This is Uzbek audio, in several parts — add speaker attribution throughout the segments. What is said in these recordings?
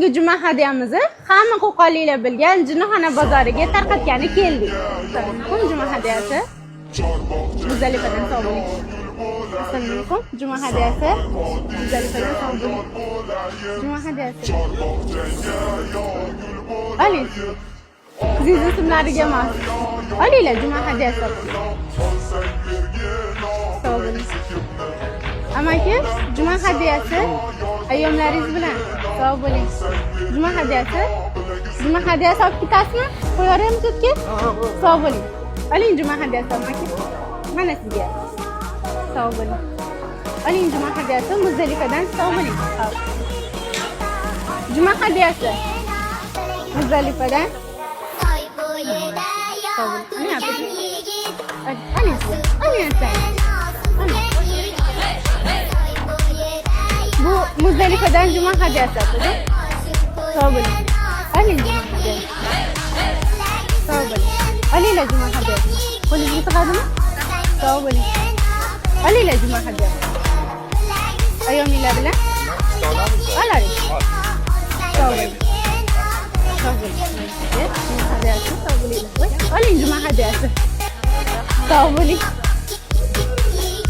Speaker 1: Bugungi juma hadyamizni hamma qo'qonliklar bilgan Jinnixona bozoriga tarqatgani keldik. Assalomu juma hadyasi. Muzdalifadan sog' bo'ling. Assalomu alaykum. Juma hadyasi. Muzdalifadan sog' bo'ling. Juma hadyasi. Ali. Siz ismlariga emas. Olinglar juma hadyasi. Sog' bo'ling. Amaki, juma hadyasi ayyomlaringiz bilan sog' bo'ling. Juma hadyasi. Juma hadyasi olib ketasizmi? Qo'yaramiz o'tga. Sog' bo'ling. Oling juma hadyasi amaki. Mana sizga. Sog' bo'ling. Oling juma hadyasi Muzdalifadan sog' bo'ling. Juma hadyasi Muzdalifadan sog' bo'ling. Bu Muzdalifadan juma hadyasi atıdı. Sağ olun. Alin juma hadyasi. Sağ olun. Alila juma hadyasi. Qo'lingizga sig'adimi? Sağ olun. Alila juma hadyasi. Ayyominglar bilan olaring. Sağ olun. Sağ olun. Juma hadyasi. Sağ olun. Oling juma hadyasi. Sağ olun.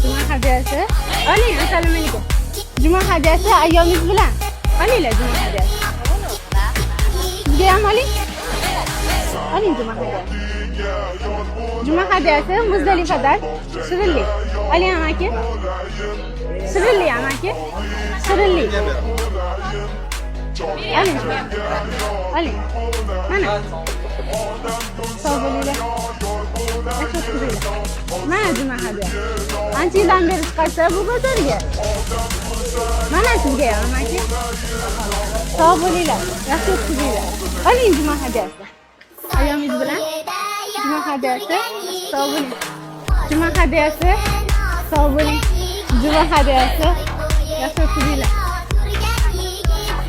Speaker 1: Juma hadyasi. Oling. Assalomu alaykum. Juma hadyasi ayyomingiz bilan. Olinglar juma hadyasi. Sizga ham oling. Oling juma hadyasi. Juma hadyasi Muzdalifadan shirinlik. Oling amaki. Shirinlik amaki. Shirinlik. Oling. Oling. Mana. Sog' bo'linglar. Mana juma hadyasi. Ancha yildan beri chiqarsa bu bozorga. Mana sizga ham amaki. Sog' bo'linglar. Yaxshi o'tkazinglar. Oling juma hadyasi. Ayyomingiz bilan juma hadyasi. Sog' bo'ling. Juma hadyasi. Sog' bo'ling. Juma hadyasi. Yaxshi o'tkazinglar.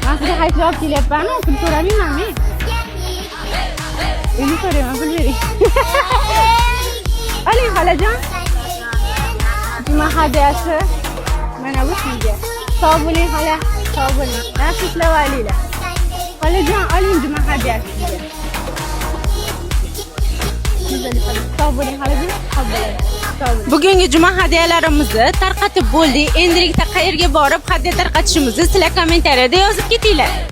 Speaker 1: Men sizga hayfli olib kelyapman-ku, pul so'ramayman-mi? Endi so'rayman, pul bering. Oling xolajon. Juma hadyasi. Mana bu sizga. Sog' bo'ling xola. Sog' bo'ling. Yaxshi ishlab olinglar. Xolajon, oling juma hadyasi sizga. Sog' bo'ling xolajon. Sog' bo'ling. Bugungi juma hadyalarimizni tarqatib bo'ldik. Endilikda qayerga borib hadya tarqatishimizni sizlar kommentariyada yozib ketinglar.